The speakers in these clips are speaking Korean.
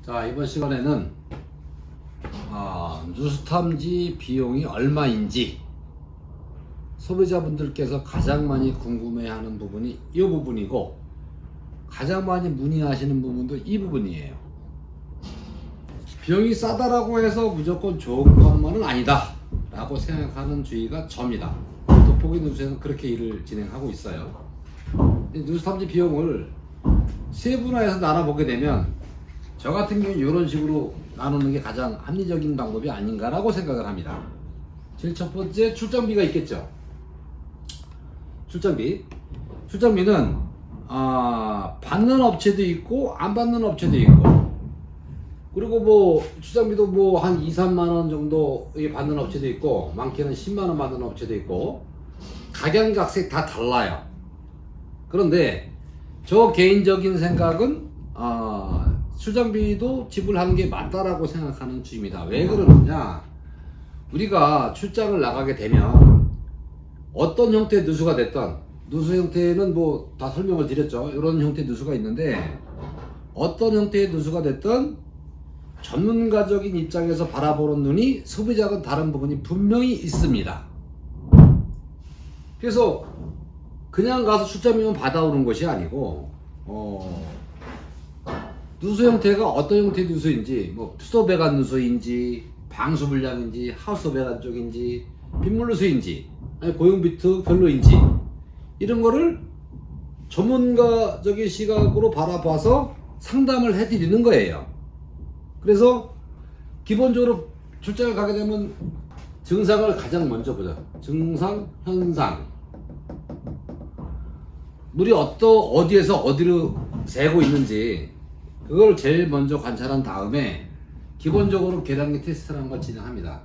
자, 이번 시간에는 누수탐지 비용이 얼마인지 소비자분들께서 가장 많이 궁금해하는 부분이 이 부분이고, 가장 많이 문의하시는 부분도 이 부분이에요. 비용이 싸다라고 해서 무조건 좋은 것만은 아니다 라고 생각하는 주의가 접니다. 돋보기 누수에는 그렇게 일을 진행하고 있어요. 누수탐지 비용을 세분화해서 나눠보게 되면 저 같은 경우는 이런 식으로 나누는 게 가장 합리적인 방법이 아닌가라고 생각을 합니다. 제일 첫 번째, 출장비가 있겠죠. 출장비는 받는 업체도 있고 안 받는 업체도 있고, 그리고 뭐 출장비도 뭐 한 2, 3만원 정도 받는 업체도 있고, 많게는 10만원 받는 업체도 있고, 각양각색 다 달라요. 그런데 저 개인적인 생각은 출장비도 지불하는 게 맞다라고 생각하는 주입니다. 왜 그러느냐, 우리가 출장을 나가게 되면 어떤 형태의 누수가 됐던, 누수 형태는 뭐 다 설명을 드렸죠. 이런 형태의 누수가 있는데, 어떤 형태의 누수가 됐던 전문가적인 입장에서 바라보는 눈이 소비자와는 다른 부분이 분명히 있습니다. 그래서 그냥 가서 출장비만 받아오는 것이 아니고, 누수 형태가 어떤 형태의 누수인지, 뭐 수도 배관 누수인지, 방수 불량인지, 하우스 배관 쪽인지, 빗물 누수인지, 아니 고용 비트 결로인지, 이런 거를 전문가적인 시각으로 바라봐서 상담을 해드리는 거예요. 그래서 기본적으로 출장을 가게 되면 증상을 가장 먼저 보자. 증상, 현상. 물이 어디에서 어디로 새고 있는지, 그걸 제일 먼저 관찰한 다음에 기본적으로 계량기 테스트라는 걸 진행합니다.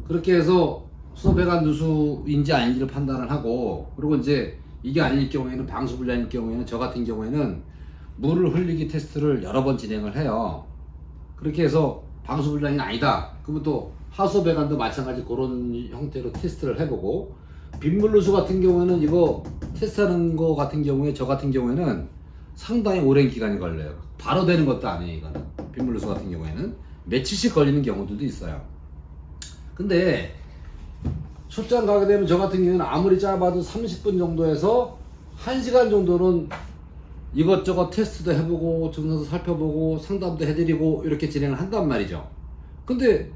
그렇게 해서 수도 배관 누수인지 아닌지를 판단을 하고, 그리고 이제 이게 아닐 경우에는, 방수 불량일 경우에는, 저 같은 경우에는 물을 흘리기 테스트를 여러 번 진행을 해요. 그렇게 해서 방수 불량이 아니다, 그러면 또 하수 배관도 마찬가지 그런 형태로 테스트를 해보고, 빗물 누수 같은 경우에는 이거 테스트하는 거 같은 경우에, 저 같은 경우에는 상당히 오랜 기간이 걸려요. 바로 되는 것도 아니에요. 이거는 빗물 누수 같은 경우에는 며칠씩 걸리는 경우들도 있어요. 근데 출장 가게 되면 저 같은 경우는 아무리 짧아도 30분 정도에서 1시간 정도는 이것저것 테스트도 해보고, 증상도 살펴보고, 상담도 해드리고, 이렇게 진행을 한단 말이죠. 근데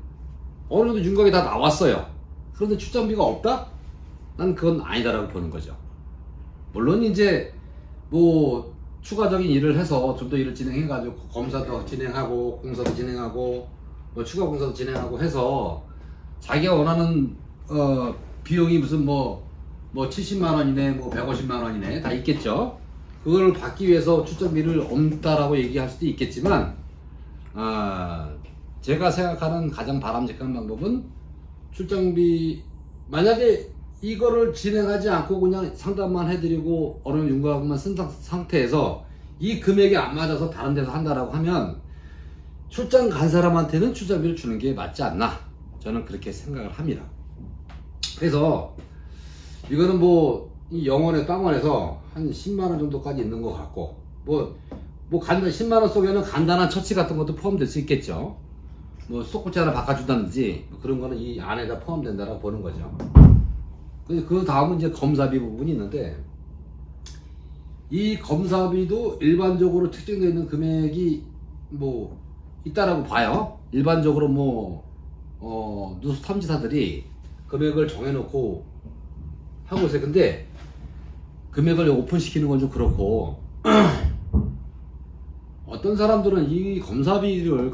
어느 정도 윤곽이 다 나왔어요. 그런데 출장비가 없다? 난 그건 아니다라고 보는 거죠. 물론 이제 뭐 추가적인 일을 해서 좀 더 일을 진행해가지고 검사도 진행하고, 공사도 진행하고, 뭐 추가 공사도 진행하고 해서 자기가 원하는 비용이 무슨 뭐 70만원이네, 뭐 150만원이네 다 있겠죠. 그걸 받기 위해서 출장비를 없다라고 얘기할 수도 있겠지만, 제가 생각하는 가장 바람직한 방법은, 출장비 만약에 이거를 진행하지 않고 그냥 상담만 해드리고 어느 윤곽만 쓴 상태에서 이 금액이 안 맞아서 다른 데서 한다라고 하면, 출장 간 사람한테는 출장비를 주는 게 맞지 않나, 저는 그렇게 생각을 합니다. 그래서 이거는 뭐 이 영원의 빵원에서 한 10만원 정도까지 있는 것 같고, 뭐 10만원 속에는 간단한 처치 같은 것도 포함될 수 있겠죠. 뭐 수도꼭지 하나 바꿔준다든지 뭐 그런 거는 이 안에다 포함된다라고 보는 거죠. 그 다음은 이제 검사비 부분이 있는데, 이 검사비도 일반적으로 특정되어 있는 금액이 뭐 있다라고 봐요. 일반적으로 누수 탐지사들이 금액을 정해놓고 하고 있어요. 근데 금액을 오픈시키는 건 좀 그렇고, 어떤 사람들은 이 검사비를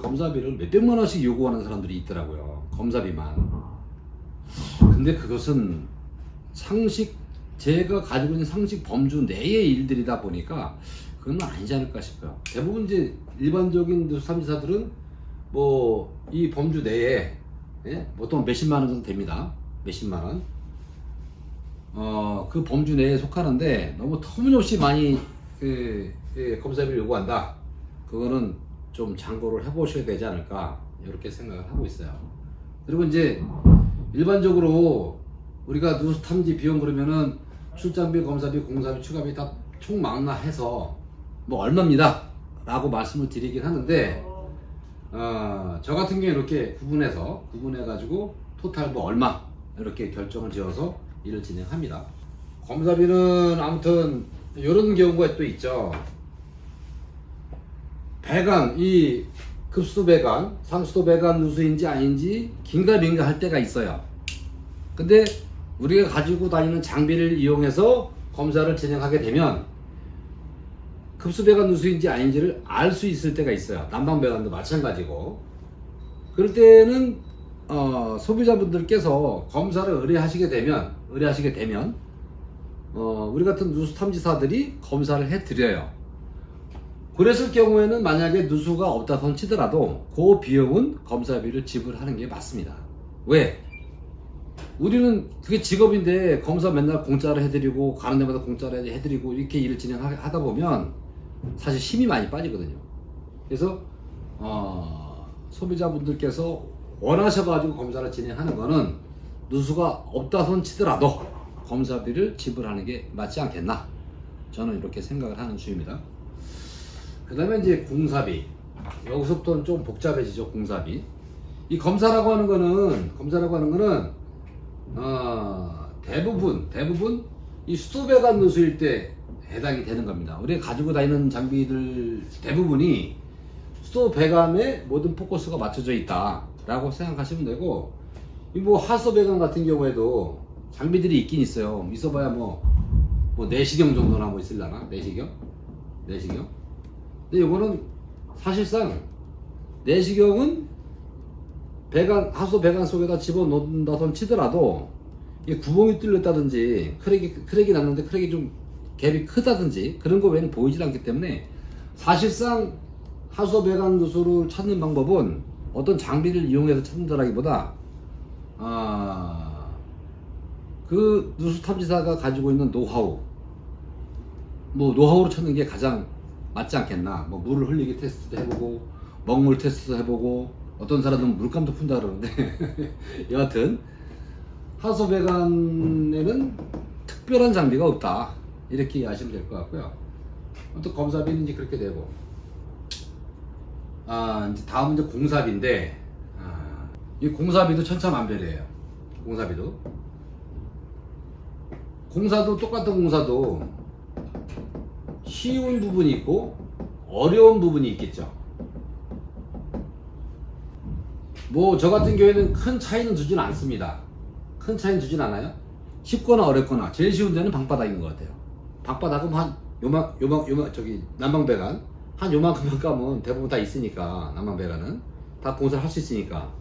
몇백만 원씩 요구하는 사람들이 있더라고요. 검사비만. 근데 그것은 제가 가지고 있는 상식 범주 내의 일들이다 보니까 그건 아니지 않을까 싶어요. 대부분 이제 일반적인 누수 탐지사들은 뭐 이 범주 내에, 보통 몇십만 원 정도 됩니다. 몇십만 원. 그 범주 내에 속하는데, 너무 터무니없이 많이 검사비를 요구한다, 그거는 좀 참고를 해보셔야 되지 않을까, 이렇게 생각을 하고 있어요. 그리고 이제 일반적으로 우리가 누수 탐지 비용 그러면은 출장비, 검사비, 공사비, 추가비 다 총 망라해서 뭐 얼마입니다 라고 말씀을 드리긴 하는데, 저 같은 경우에 이렇게 구분해가지고 토탈 뭐 얼마 이렇게 결정을 지어서 일을 진행합니다. 검사비는 아무튼 이런 경우가 또 있죠. 배관, 이 급수 배관, 상수도 배관 누수인지 아닌지 긴가민가 할 때가 있어요. 근데 우리가 가지고 다니는 장비를 이용해서 검사를 진행하게 되면 급수 배관 누수인지 아닌지를 알 수 있을 때가 있어요. 난방 배관도 마찬가지고. 그럴 때는 소비자분들께서 검사를 의뢰하시게 되면 우리 같은 누수 탐지사들이 검사를 해드려요. 그랬을 경우에는 만약에 누수가 없다 손 치더라도 그 비용은 검사비를 지불하는 게 맞습니다. 왜? 우리는 그게 직업인데 검사 맨날 공짜로 해드리고 가는 데마다 공짜로 해드리고 이렇게 일을 진행하다 보면 사실 힘이 많이 빠지거든요. 그래서 소비자분들께서 원하셔가지고 검사를 진행하는 거는 누수가 없다 손 치더라도 검사비를 지불하는 게 맞지 않겠나, 저는 이렇게 생각을 하는 주입니다. 그 다음에 이제 공사비, 여기서부터는 좀 복잡해지죠. 공사비. 이 검사라고 하는 거는 대부분 이 수도 배관 누수일 때 해당이 되는 겁니다. 우리가 가지고 다니는 장비들 대부분이 수도 배관에 모든 포커스가 맞춰져 있다 라고 생각하시면 되고, 뭐 하수 배관 같은 경우에도 장비들이 있긴 있어요. 있어봐야 뭐 내시경 정도나 뭐 있을라나? 내시경? 근데 이거는 사실상 내시경은 하수 배관 속에다 집어넣는다 손 치더라도 이게 구멍이 뚫렸다든지 크랙이 났는데 크랙이 좀 갭이 크다든지 그런 거 외에는 보이질 않기 때문에, 사실상 하수 배관 누수를 찾는 방법은 어떤 장비를 이용해서 찾는다라기보다 그 누수 탐지사가 가지고 있는 노하우로 찾는 게 가장 맞지 않겠나. 뭐 물을 흘리기 테스트도 해보고 먹물 테스트도 해보고, 어떤 사람은 물감도 푼다 그러는데 여하튼 하수 배관에는 특별한 장비가 없다 이렇게 이해하시면 될 것 같고요. 또 검사비는 이제 그렇게 되고, 이제 다음은 이제 공사비인데, 이 공사비도 천차만별이에요. 공사도 똑같은 공사도 쉬운 부분이 있고 어려운 부분이 있겠죠. 뭐 저 같은 경우에는 큰 차이는 두진 않습니다. 큰 차이는 두진 않아요. 쉽거나 어렵거나 제일 쉬운 데는 방바닥인 것 같아요. 방바닥은 한 저기 난방배관 한 요만큼만 까면 대부분 다 있으니까, 난방배관은 다 공사를 할 수 있으니까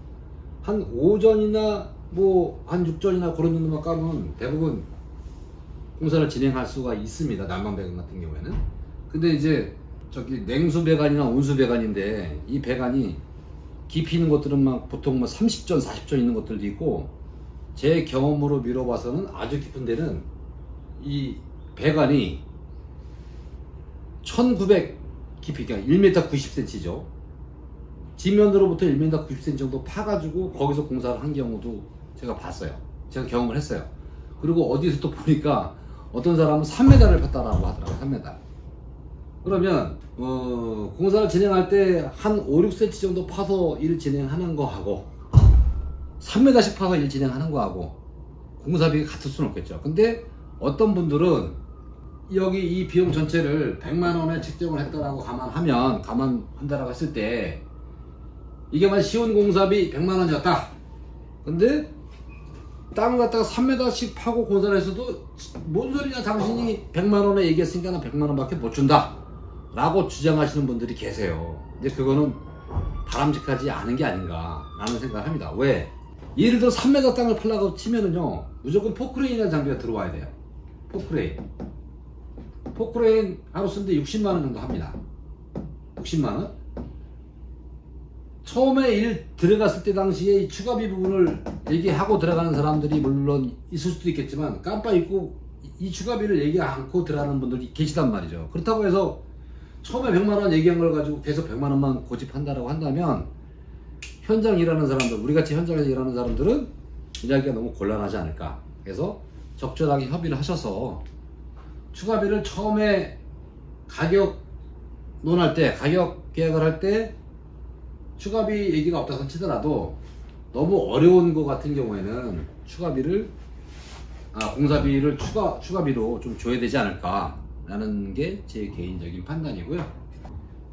한 5전이나 뭐 한 6전이나 그런 정도만 까면 대부분 공사를 진행할 수가 있습니다. 난방배관 같은 경우에는. 근데 이제 저기 냉수배관이나 온수배관인데 이 배관이 깊이 있는 것들은 막 보통 뭐 30전, 40전 있는 것들도 있고, 제 경험으로 미뤄봐서는 아주 깊은 데는 이 배관이 1900 깊이, 그러니까 1m 90cm죠. 지면으로부터 1m 90cm 정도 파가지고 거기서 공사를 한 경우도 제가 봤어요. 제가 경험을 했어요. 그리고 어디서 또 보니까 어떤 사람은 3m를 팠다라고 하더라고요. 3m. 그러면 공사를 진행할 때 한 5, 6cm 정도 파서 일 진행하는 거하고 3m씩 파서 일 진행하는 거하고 공사비가 같을 수는 없겠죠. 근데 어떤 분들은 여기 이 비용 전체를 100만 원에 책정을 했다라고 감안한다라고 했을 때 이게만 쉬운 공사비 100만 원이었다. 근데 땅을 갖다가 3m씩 파고 공사를 했어도 뭔 소리냐, 당신이 100만 원에 얘기했으니까 난 100만 원밖에 못 준다 라고 주장하시는 분들이 계세요. 근데 그거는 바람직하지 않은 게 아닌가 라는 생각을 합니다. 왜? 예를 들어 3m 땅을 팔라고 치면은요, 무조건 포크레인이라는 장비가 들어와야 돼요. 포크레인 하루 쓰는데 60만 원 정도 합니다. 60만 원? 처음에 일 들어갔을 때 당시에 이 추가비 부분을 얘기하고 들어가는 사람들이 물론 있을 수도 있겠지만 깜빡 잊고 이 추가비를 얘기 않고 들어가는 분들이 계시단 말이죠. 그렇다고 해서 처음에 100만 원 얘기한 걸 가지고 계속 100만 원만 고집한다라고 한다면 현장 일하는 사람들, 우리같이 현장에서 일하는 사람들은 일하기가 너무 곤란하지 않을까. 그래서 적절하게 협의를 하셔서 추가비를 처음에 가격 논할 때, 가격 계약을 할 때 추가비 얘기가 없다고 치더라도 너무 어려운 거 같은 경우에는 공사비를 추가비로 좀 줘야 되지 않을까라는 게 제 개인적인 판단이고요.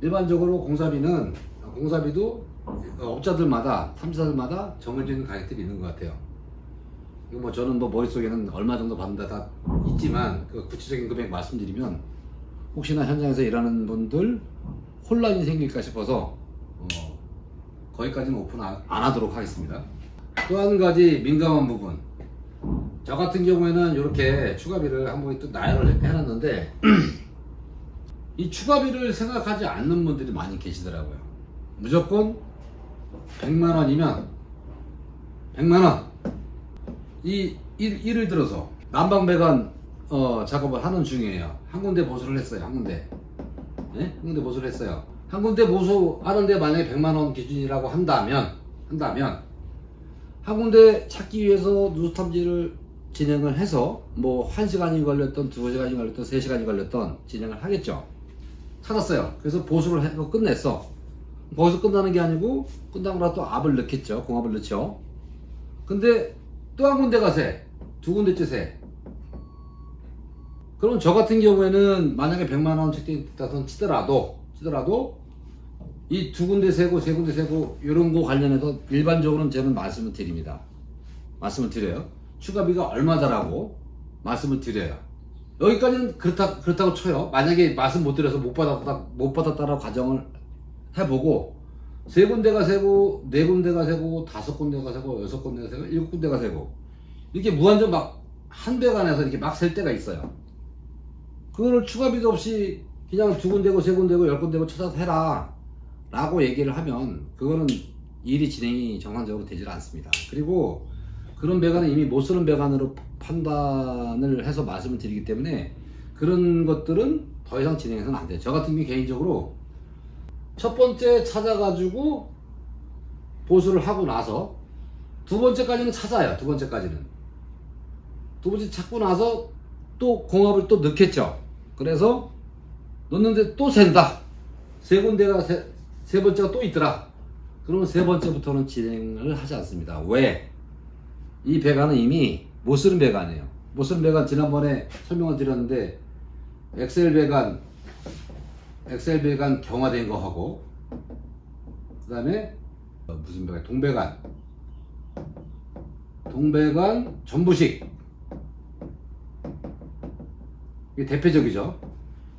일반적으로 공사비도 업자들마다, 탐지사들마다 정해진 가격들이 있는 것 같아요. 이거 뭐 저는 뭐 머릿속에는 얼마 정도 받는다 다 있지만 그 구체적인 금액 말씀드리면 혹시나 현장에서 일하는 분들 혼란이 생길까 싶어서 거기까지는 오픈 안 하도록 하겠습니다. 또 한 가지 민감한 부분, 저 같은 경우에는 이렇게 추가비를 한 번에 또 나열을 해놨는데 이 추가비를 생각하지 않는 분들이 많이 계시더라고요. 무조건 100만원이면 100만원. 예를 들어서 난방배관 작업을 하는 중이에요. 한 군데 보수를 했어요. 한 군데. 네? 한 군데 보수를 했어요. 한 군데 보수하는데 만약에 100만원 기준이라고 한다면 한 군데 찾기 위해서 누수 탐지를 진행을 해서 뭐 1시간이 걸렸던 2시간이 걸렸던 3시간이 걸렸던 진행을 하겠죠. 찾았어요. 그래서 보수를 해서 끝냈어. 거기서 끝나는 게 아니고 끝나고 나서 또 압을 넣겠죠. 공압을 넣죠. 근데 또 한 군데가 새, 두 군데째 새. 그럼 저 같은 경우에는 만약에 100만원 책정됐다고 치더라도 이 두 군데 세고 세 군데 세고 이런 거 관련해서 일반적으로는 저는 말씀을 드려요. 추가비가 얼마다라고 말씀을 드려요. 여기까지는 그렇다고 쳐요. 만약에 말씀 못 드려서 못 받았다라고 가정을 해보고 세 군데가 세고 네 군데가 세고 다섯 군데가 세고 여섯 군데가 세고 일곱 군데가 세고 이렇게 무한정 막 한 배관에서 이렇게 막 셀 때가 있어요. 그거를 추가비도 없이 그냥 두 군데고 세 군데고 열 군데고 찾아서 해라 라고 얘기를 하면 그거는 일이 진행이 정상적으로 되질 않습니다. 그리고 그런 배관은 이미 못 쓰는 배관으로 판단을 해서 말씀을 드리기 때문에 그런 것들은 더 이상 진행해서는 안 돼요. 저 같은 경우 개인적으로 첫 번째 찾아가지고 보수를 하고 나서 두 번째까지는 찾아요. 두 번째 찾고 나서 또 공압을 또 넣겠죠. 그래서 넣는데 또 샌다. 세 군데가 세 번째가 또 있더라. 그러면 세 번째부터는 진행을 하지 않습니다. 왜? 이 배관은 이미 못 쓰는 배관이에요. 못 쓰는 배관 지난번에 설명을 드렸는데 엑셀 배관 경화된 거 하고 그 다음에 무슨 배관? 동배관 전부식. 이게 대표적이죠.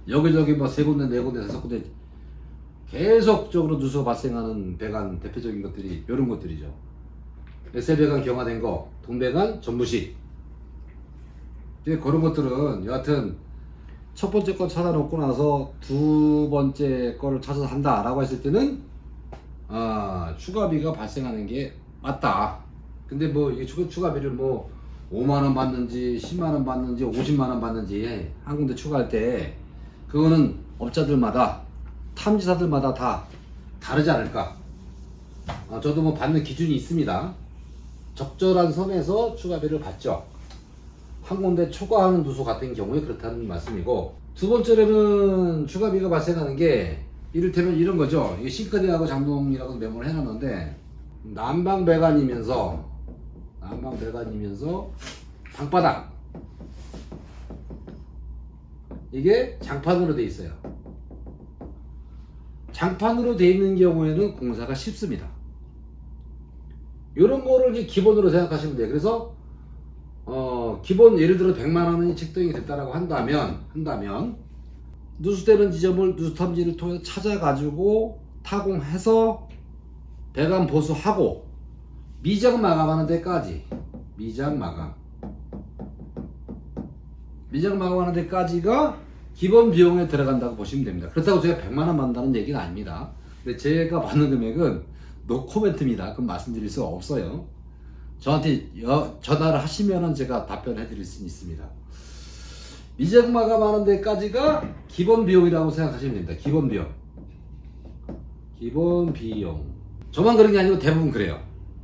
여기저기 뭐 세 군데, 네 군데, 다섯 군데 계속적으로 누수가 발생하는 배관 대표적인 것들이 이런 것들이죠. 엑셀 배관 경화된 거, 동배관 전부식. 그런 것들은 여하튼 첫 번째 거 찾아놓고 나서 두 번째 거를 찾아서 한다라고 했을 때는 추가비가 발생하는 게 맞다. 근데 뭐 이 추가비를 뭐 5만원 받는지 10만원 받는지 50만원 받는지 한 군데 추가할 때 그거는 업자들마다 탐지사들마다 다 다르지 않을까. 저도 뭐 받는 기준이 있습니다. 적절한 선에서 추가비를 받죠. 한 군데 초과하는 누수 같은 경우에 그렇다는 말씀이고, 두 번째로는 추가비가 발생하는 게 이를테면 이런 거죠. 이게 싱크대하고 장동이라고 메모를 해놨는데 난방배관이면서 방바닥 이게 장판으로 돼 있어요. 장판으로 돼 있는 경우에는 공사가 쉽습니다. 이런 거를 이제 기본으로 생각하시면 돼요. 그래서 기본 예를 들어 100만 원이 책정이 됐다라고 한다면 누수되는 지점을 누수 탐지를 통해서 찾아가지고 타공해서 배관 보수하고 미장 마감하는 데까지 미장 마감하는 데까지가 기본 비용에 들어간다고 보시면 됩니다. 그렇다고 제가 100만 원 받는다는 얘기는 아닙니다. 근데 제가 받는 금액은 노코멘트입니다. 그럼 말씀드릴 수 없어요. 저한테 전화를 하시면은 제가 답변해 드릴 수 있습니다. 미장 마감하는 데까지가 기본 비용이라고 생각하시면 됩니다. 기본 비용. 저만 그런 게 아니고 대부분 그래요.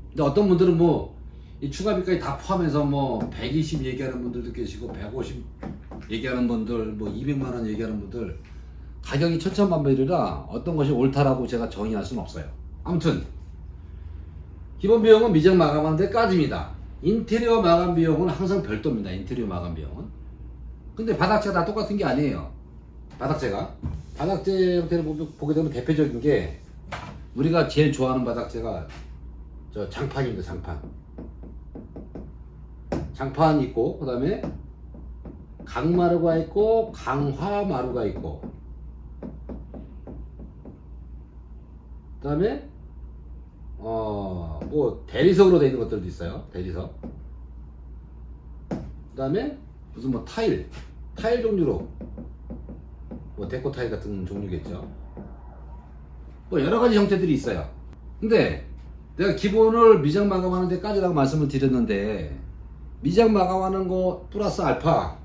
근데 어떤 분들은 뭐 이 추가비까지 다 포함해서 뭐 120 얘기하는 분들도 계시고 150 얘기하는 분들, 뭐 200만 원 얘기하는 분들 가격이 천차만별이라 어떤 것이 옳다라고 제가 정의할 수는 없어요. 아무튼 기본 비용은 미적 마감하는 데까지입니다. 인테리어 마감 비용은 항상 별도입니다. 인테리어 마감 비용은. 근데 바닥재가 다 똑같은 게 아니에요. 바닥재 형태를 보게 되면 대표적인 게 우리가 제일 좋아하는 바닥재가 저 장판입니다. 장판 있고, 그 다음에 강마루가 있고 강화마루가 있고, 그 다음에 뭐 대리석으로 되어 있는 것들도 있어요. 대리석. 그 다음에 무슨 뭐 타일 종류로 뭐 데코 타일 같은 종류겠죠. 뭐 여러 가지 형태들이 있어요. 근데 내가 기본을 미장 마감하는 데까지라고 말씀을 드렸는데, 미장 마감하는 거 플러스 알파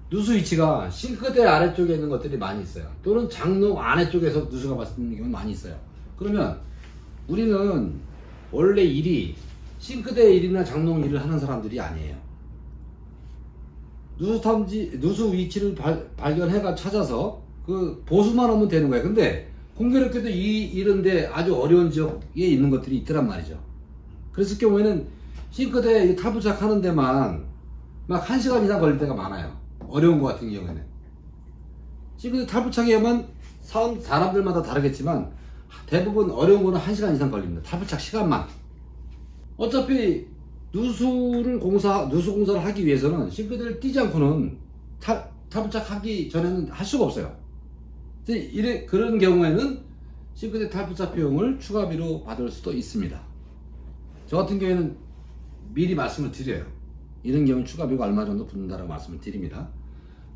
누수 위치가 싱크대 아래쪽에 있는 것들이 많이 있어요. 또는 장롱 아래쪽에서 누수가 맞는 경우는 많이 있어요. 그러면 우리는 원래 일이 싱크대 일이나 장롱 일을 하는 사람들이 아니에요. 누수 위치를 발견해가 찾아서 그 보수만 하면 되는 거예요. 근데 공교롭게도 이런데 아주 어려운 지역에 있는 것들이 있더란 말이죠. 그랬을 경우에는 싱크대에 탈부착 하는 데만 막 1시간 이상 걸릴 때가 많아요. 어려운 것 같은 경우에는. 싱크대 탈부착에만 사람들마다 다르겠지만 대부분 어려운 거는 1시간 이상 걸립니다. 탈부착 시간만. 어차피 누수 공사를 하기 위해서는 싱크대를 띄지 않고는 탈부착하기 전에는 할 수가 없어요. 그런 경우에는 싱크대 탈부착 비용을 추가비로 받을 수도 있습니다. 저 같은 경우에는 미리 말씀을 드려요. 이런 경우는 추가비가 얼마 정도 붙는다라고 말씀을 드립니다.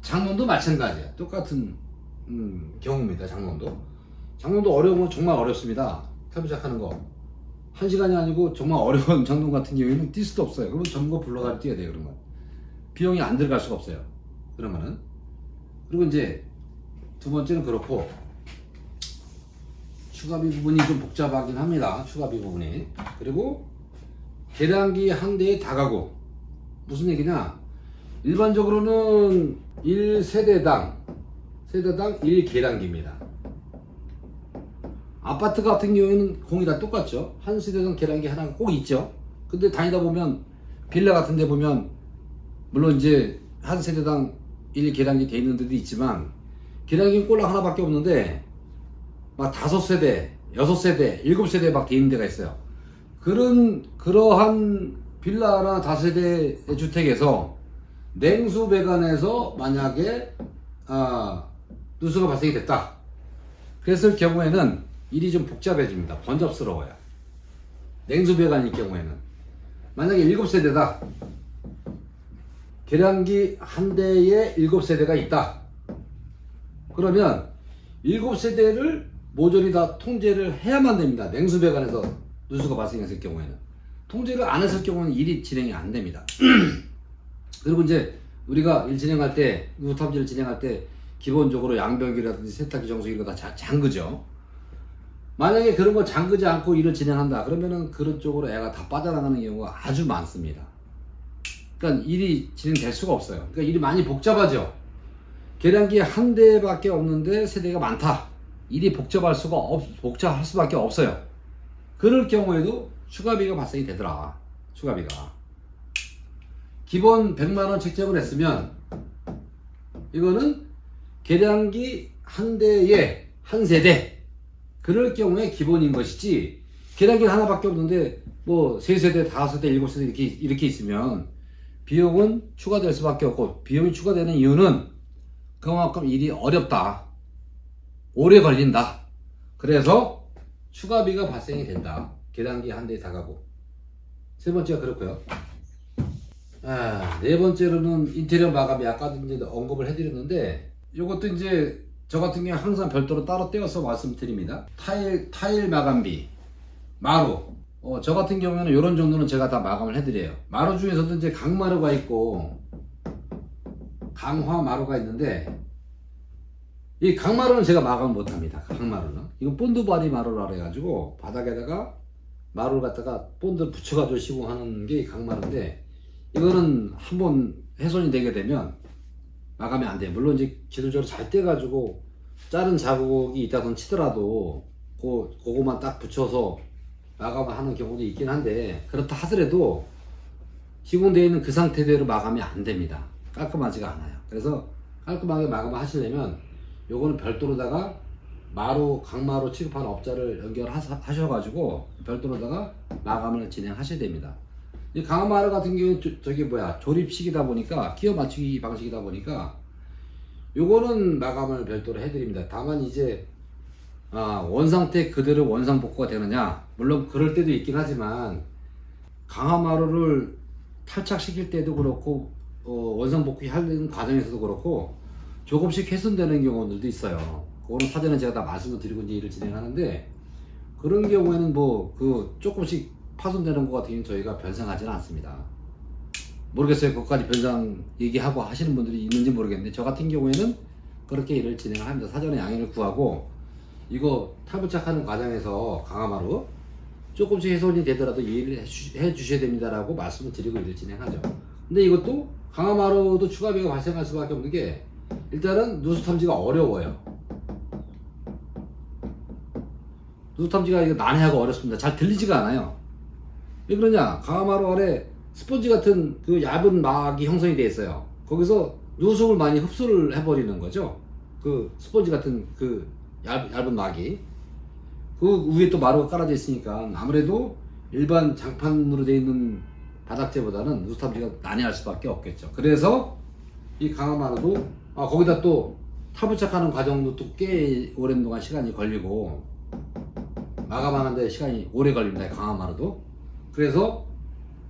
장롱도 마찬가지예요. 똑같은 경우입니다. 장롱도 어려운 건 정말 어렵습니다. 탈부착하는 거 1시간이 아니고 정말 어려운 장롱 같은 경우에는 뛸 수도 없어요. 그러면 전부 불러다 뛰어야 돼요. 그러면 비용이 안 들어갈 수가 없어요. 그러면은. 그리고 이제 두 번째는 그렇고, 추가비 부분이 좀 복잡하긴 합니다. 추가비 부분이. 그리고 계량기 한 대에 다가구. 무슨 얘기냐? 일반적으로는 1세대당 1계량기입니다. 아파트 같은 경우에는 공이 다 똑같죠. 한 세대당 계량기 하나가 꼭 있죠. 근데 다니다 보면 빌라 같은 데 보면 물론 이제 한 세대당 1계량기 돼 있는 데도 있지만, 계량기는 꼴랑 하나밖에 없는데 막 5세대, 6세대, 7세대 막 돼 있는 데가 있어요. 그러한 빌라나 다세대 주택에서 냉수 배관에서 만약에 누수가 발생이 됐다. 그랬을 경우에는 일이 좀 복잡해집니다. 번잡스러워요. 냉수 배관일 경우에는 만약에 7세대다. 계량기 한 대에 7세대가 있다. 그러면 7세대를 모조리 다 통제를 해야만 됩니다. 냉수 배관에서 누수가 발생했을 경우에는. 통제를 안 했을 경우는 일이 진행이 안 됩니다. 그리고 이제 우리가 일 진행할 때, 누수 탐지를 진행할 때 기본적으로 양변기라든지 세탁기, 정수기 이런 거 다 잠그죠. 만약에 그런 거 잠그지 않고 일을 진행한다. 그러면은 그런 쪽으로 애가 다 빠져나가는 경우가 아주 많습니다. 그러니까 일이 진행될 수가 없어요. 그러니까 일이 많이 복잡하죠. 계량기 한 대밖에 없는데 세대가 많다. 일이 복잡할 수밖에 없어요. 그럴 경우에도 추가비가 발생이 되더라. 추가비가. 기본 100만원 책정을 했으면 이거는 계량기 한 대에 한 세대. 그럴 경우에 기본인 것이지, 계량기 하나밖에 없는데 뭐 3세대, 5세대, 7세대 이렇게 있으면 비용은 추가될 수밖에 없고, 비용이 추가되는 이유는 그만큼 일이 어렵다. 오래 걸린다. 그래서 추가비가 발생이 된다. 계량기 한 대에 다가고. 세 번째가 그렇고요. 네 번째로는 인테리어 마감이 아까도 이제 언급을 해드렸는데, 이것도 이제 저 같은 경우 항상 별도로 따로 떼어서 말씀드립니다. 타일 마감비, 마루. 저 같은 경우에는 이런 정도는 제가 다 마감을 해드려요. 마루 중에서도 이제 강마루가 있고 강화마루가 있는데, 이 강마루는 제가 마감을 못합니다. 강마루는 이건 본드바디 마루라 그래가지고 바닥에다가 마루를 갖다가 본드 붙여가지고 시공하는 게 강마루인데, 이거는 한번 훼손이 되게 되면 마감이 안 돼요. 물론 이제 기술적으로 잘 떼가지고 자른 자국이 있다던 치더라도 그거만 딱 붙여서 마감을 하는 경우도 있긴 한데, 그렇다 하더라도 기본 되어 있는 그 상태대로 마감이 안 됩니다. 깔끔하지가 않아요. 그래서 깔끔하게 마감을 하시려면 요거는 별도로다가 강마루 취급하는 업자를 연결하셔가지고 별도로다가 마감을 진행하셔야 됩니다. 이 강마루 같은 경우는 조립식이다 보니까, 끼워 맞추기 방식이다 보니까 요거는 마감을 별도로 해드립니다. 다만 이제 원상태 그대로 원상 복구가 되느냐, 물론 그럴 때도 있긴 하지만 강화마루를 탈착시킬 때도 그렇고 원상 복귀하는 과정에서도 그렇고 조금씩 훼손되는 경우들도 있어요. 그거는 사전에 제가 다 말씀을 드리고 이제 일을 진행하는데, 그런 경우에는 조금씩 파손되는 것 같은 경우는 저희가 변상하지는 않습니다. 모르겠어요. 그것까지 변상 얘기하고 하시는 분들이 있는지 모르겠는데, 저 같은 경우에는 그렇게 일을 진행합니다. 사전에 양해를 구하고 이거 탈부착하는 과정에서 강화마루 조금씩 훼손이 되더라도 이해를 해 주셔야 됩니다라고 말씀을 드리고 일을 진행하죠. 근데 이것도 강화마루도 추가비가 발생할 수밖에 없는 게, 일단은 누수 탐지가 어려워요. 누수 탐지가 난해하고 어렵습니다. 잘 들리지가 않아요. 왜 그러냐? 강화마루 아래 스펀지 같은 그 얇은 막이 형성이 되어 있어요. 거기서 누수를 많이 흡수를 해버리는 거죠. 그 스펀지 같은 그 얇은 막이. 그 위에 또 마루가 깔아져 있으니까 아무래도 일반 장판으로 되어 있는 바닥재보다는 누수 탐지가 난해할 수밖에 없겠죠. 그래서 이 강화마루도 거기다 또 탈부착하는 과정도 또 꽤 오랜 동안 시간이 걸리고 마감하는데 시간이 오래 걸립니다. 강화마루도. 그래서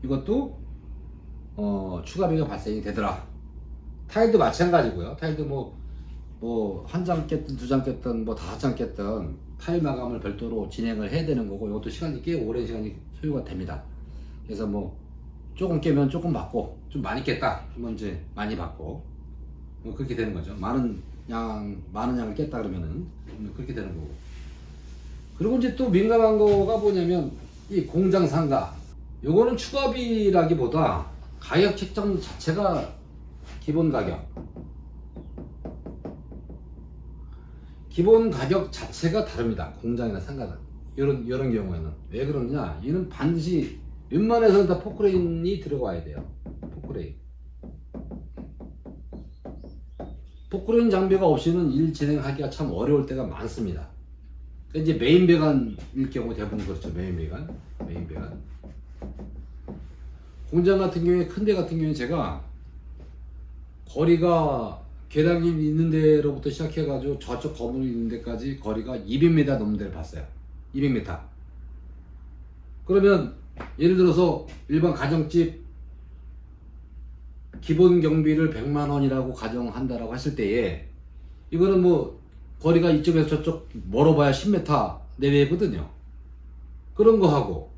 이것도 추가비가 발생이 되더라. 타일도 마찬가지고요. 타일도 뭐 한 장 깼든 두 장 깼든 뭐 5장 깼든 타일 마감을 별도로 진행을 해야 되는 거고, 이것도 시간이 꽤 오랜 시간이 소요가 됩니다. 그래서 뭐 조금 깨면 조금 받고, 좀 많이 깼다 하면 이제 많이 받고, 그렇게 되는 거죠. 많은 양을 깼다 그러면은 그렇게 되는 거고. 그리고 이제 또 민감한 거가 뭐냐면 이 공장 상가. 요거는 추가비라기보다 가격 책정 자체가 기본 가격 자체가 다릅니다. 공장이나 상가는. 이런 경우에는. 왜 그러느냐? 얘는 반드시 웬만해서는 다 포크레인이 들어가야 돼요. 포크레인 장비가 없이는 일 진행하기가 참 어려울 때가 많습니다. 이제 메인 배관일 경우 대부분 그렇죠. 메인 배관. 공장 같은 경우에, 큰 데 같은 경우에 제가 거리가 계단이 있는 데로부터 시작해가지고 저쪽 건물 있는 데까지 거리가 200m 넘는 데를 봤어요. 200m. 그러면 예를 들어서 일반 가정집 기본 경비를 100만 원이라고 가정한다라고 했을 때에, 이거는 뭐 거리가 이쪽에서 저쪽 멀어봐야 10m 내외거든요. 그런 거 하고,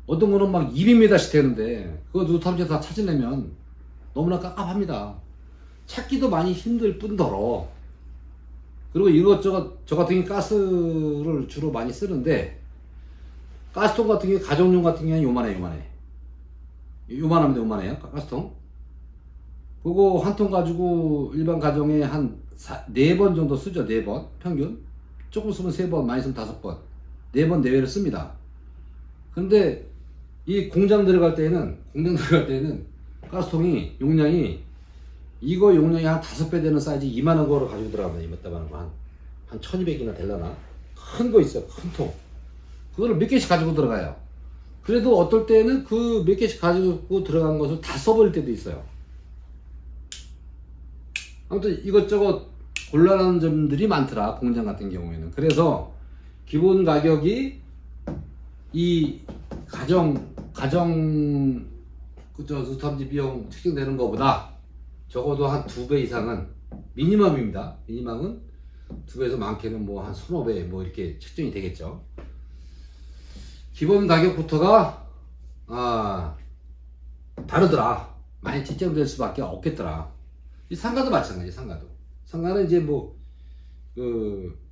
어떤 거는 막 200m씩 되는데 그거 누수 탐지 다 찾으려면 너무나 깝깝합니다. 찾기도 많이 힘들 뿐더러, 그리고 이것저것 저 같은 경우 가스를 주로 많이 쓰는데, 가스통 같은 경우 가정용 같은 경우는 요만해요. 가스통. 그거 한 통 가지고 일반 가정에 한 4번 정도 쓰죠. 4번 평균. 조금 쓰면 3번, 많이 쓰면 5번, 4번 내외를 씁니다. 근데 이 공장 들어갈 때는 가스통이 용량이, 이거 용량이 한 5배 되는 사이즈 2만원 거를 가지고 들어가면 이따만한 거 한 1200이나 되려나? 큰 거 있어요. 큰 통. 그거를 몇 개씩 가지고 들어가요. 그래도 어떨 때는 그 몇 개씩 가지고 들어간 것을 다 써버릴 때도 있어요. 아무튼 이것저것 곤란한 점들이 많더라, 공장 같은 경우에는. 그래서 기본 가격이 이 누수 탐지 비용 책정되는 것보다 적어도 한 2배 이상은 미니멈입니다. 미니멈은 2배에서 많게는 뭐 한 1,5배 뭐 이렇게 책정이 되겠죠. 기본 가격부터가 다르더라. 많이 책정될 수밖에 없겠더라. 이 상가도 마찬가지. 상가는 이제 뭐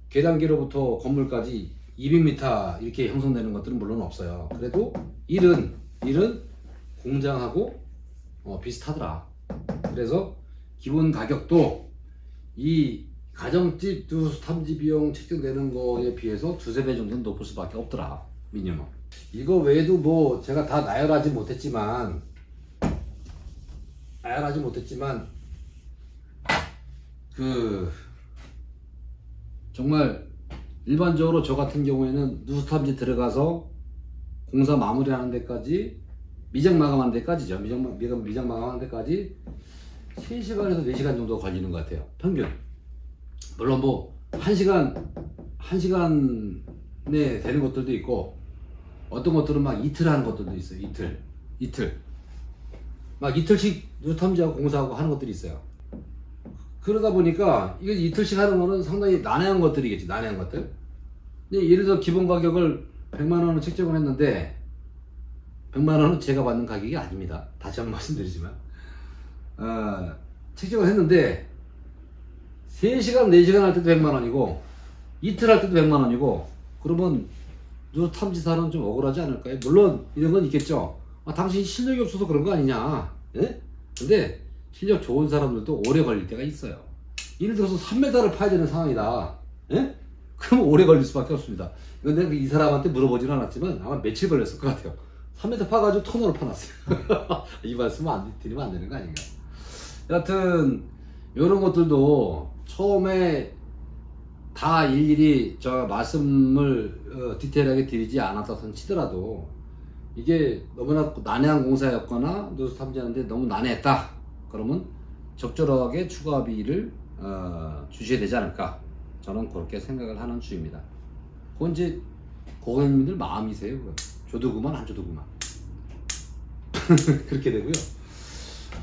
계단기로부터 건물까지 200m 이렇게 형성되는 것들은 물론 없어요. 그래도 일은 공장하고 비슷하더라. 그래서 기본 가격도 이 가정집 누수 탐지 비용 책정되는 거에 비해서 두세 배 정도는 높을 수밖에 없더라, 미니멈. 이거 외에도 뭐 제가 다 나열하지 못했지만 그 정말 일반적으로 저 같은 경우에는 누수 탐지 들어가서 공사 마무리하는 데까지 미장 마감하는 데까지죠. 미장 마감하는 데까지 3시간에서 4시간 정도 걸리는 것 같아요, 평균. 물론 뭐 1시간 내 되는 것들도 있고, 어떤 것들은 막 이틀 하는 것들도 있어요. 이틀 막 이틀씩 누수 탐지하고 공사하고 하는 것들이 있어요. 그러다 보니까 이게 이틀씩 하는 거는 상당히 난해한 것들이겠지, 난해한 것들. 근데 예를 들어 기본 가격을 100만 원을 책정을 했는데 100만 원은 제가 받는 가격이 아닙니다. 다시 한번 말씀드리지만 책정을 했는데 3시간, 4시간 할 때도 100만 원이고 이틀 할 때도 100만 원이고, 그러면 누수 탐지사는 좀 억울하지 않을까요? 물론 이런 건 있겠죠. 당신 실력이 없어서 그런 거 아니냐, 예? 근데 실력 좋은 사람들도 오래 걸릴 때가 있어요. 예를 들어서 3m를 파야 되는 상황이다, 예? 그럼 오래 걸릴 수밖에 없습니다. 이건 내가 이 사람한테 물어보지는 않았지만 아마 며칠 걸렸을 것 같아요. 3m 파가지고 터널을 파놨어요. 이 말씀은 드리면 안 되는 거 아닌가. 여하튼 이런 것들도 처음에 다 일일이 저 말씀을 디테일하게 드리지 않았던 치더라도, 이게 너무나 난해한 공사였거나 누수 탐지하는데 너무 난해했다 그러면 적절하게 추가비를 주셔야 되지 않을까, 저는 그렇게 생각을 하는 주입니다. 그건 이제 고객님들 마음이세요. 줘도 그만 안 줘도 그만 그렇게 되고요.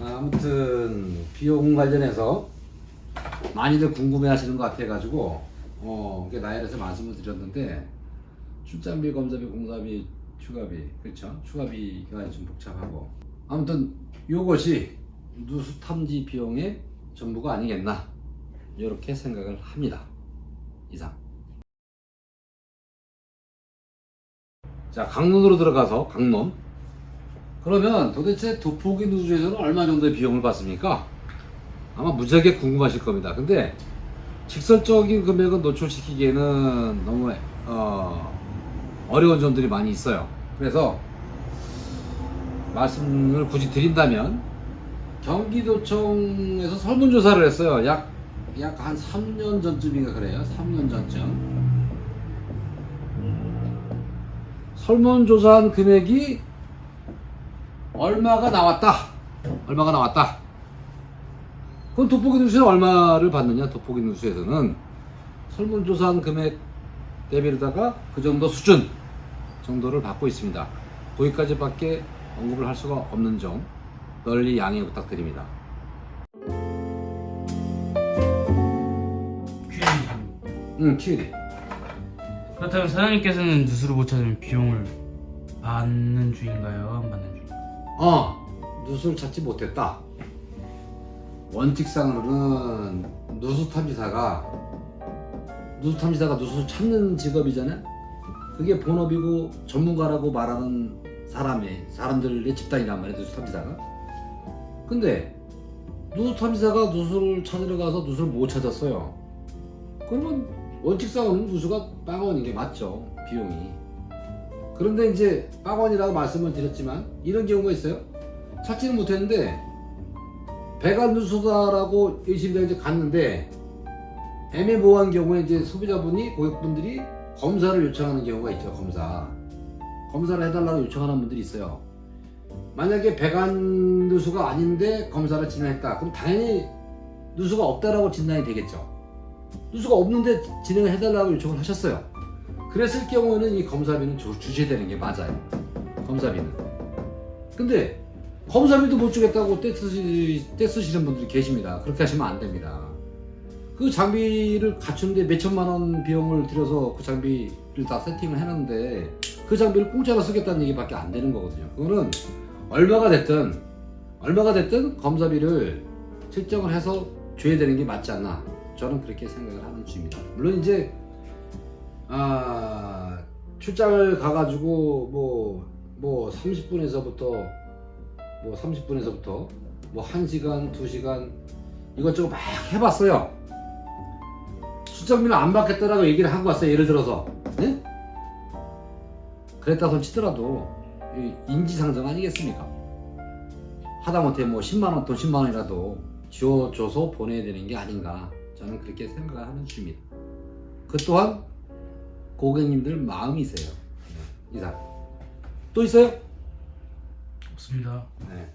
아무튼 비용 관련해서 많이들 궁금해 하시는 것 같아 가지고 이게 나열해서 말씀을 드렸는데, 출장비, 검사비, 공사비, 추가비, 그렇죠? 추가비가 좀 복잡하고, 아무튼 요것이 누수 탐지 비용의 전부가 아니겠나, 이렇게 생각을 합니다. 이상. 자, 강론으로 들어가서 강론. 그러면 도대체 도포기 누수에서는 얼마 정도의 비용을 받습니까? 아마 무지하게 궁금하실 겁니다. 근데 직설적인 금액은 노출시키기에는 너무 어려운 점들이 많이 있어요. 그래서 말씀을 굳이 드린다면, 경기도청에서 설문조사를 했어요. 약 한 3년 전쯤인가 그래요. 3년 전쯤. 설문조사한 금액이 얼마가 나왔다. 그럼 돋보기 누수에는 얼마를 받느냐? 돋보기 누수에서는 설문조사한 금액 대비로다가 그 정도 수준 정도를 받고 있습니다. 거기까지밖에 언급을 할 수가 없는 점 널리 양해 부탁드립니다. Q&A. 그렇다면 사장님께서는 누수를 못 찾으면 비용을 받는 중인가요? 안 받는 중인가요? 누수를 찾지 못했다. 원칙상으로는 누수 탐지사가 누수를 찾는 직업이잖아요. 그게 본업이고 전문가라고 말하는 사람들의 집단이란 말이에요, 누수 탐지사가. 근데 누수 탐지사가 누수를 찾으러 가서 누수를 못 찾았어요. 그러면 원칙상으로는 누수가 빵원인 게 맞죠, 비용이. 그런데 이제 빵원이라고 말씀을 드렸지만 이런 경우가 있어요. 찾지는 못했는데 배관 누수다라고 의심되어 이제 갔는데, 애매모호한 경우에 이제 소비자분이, 고객분들이 검사를 요청하는 경우가 있죠. 검사를 해달라고 요청하는 분들이 있어요. 만약에 배관 누수가 아닌데 검사를 진행했다, 그럼 당연히 누수가 없다라고 진단이 되겠죠. 누수가 없는데 진행을 해달라고 요청을 하셨어요. 그랬을 경우에는 이 검사비는 주셔야 되는 게 맞아요. 검사비는. 근데 검사비도 못 주겠다고 떼쓰시는 분들이 계십니다. 그렇게 하시면 안 됩니다. 그 장비를 갖추는데 몇천만 원 비용을 들여서 그 장비를 다 세팅을 해놨는데 그 장비를 공짜로 쓰겠다는 얘기밖에 안 되는 거거든요. 그거는 얼마가 됐든 검사비를 책정을 해서 줘야 되는 게 맞지 않나, 저는 그렇게 생각을 하는 주입니다. 물론 이제 출장을 가가지고 뭐 30분에서부터 뭐 1시간, 2시간 이것저것 막 해봤어요. 시정비를 안 받겠다라고 얘기를 하고 왔어요. 예를 들어서. 네? 그랬다 손 치더라도 인지상정 아니겠습니까? 하다못해 뭐 10만원 돈 10만원이라도 지어줘서 보내야 되는 게 아닌가, 저는 그렇게 생각을 하는 중입니다. 그 또한 고객님들 마음이세요. 이상 또 있어요? 없습니다. 네.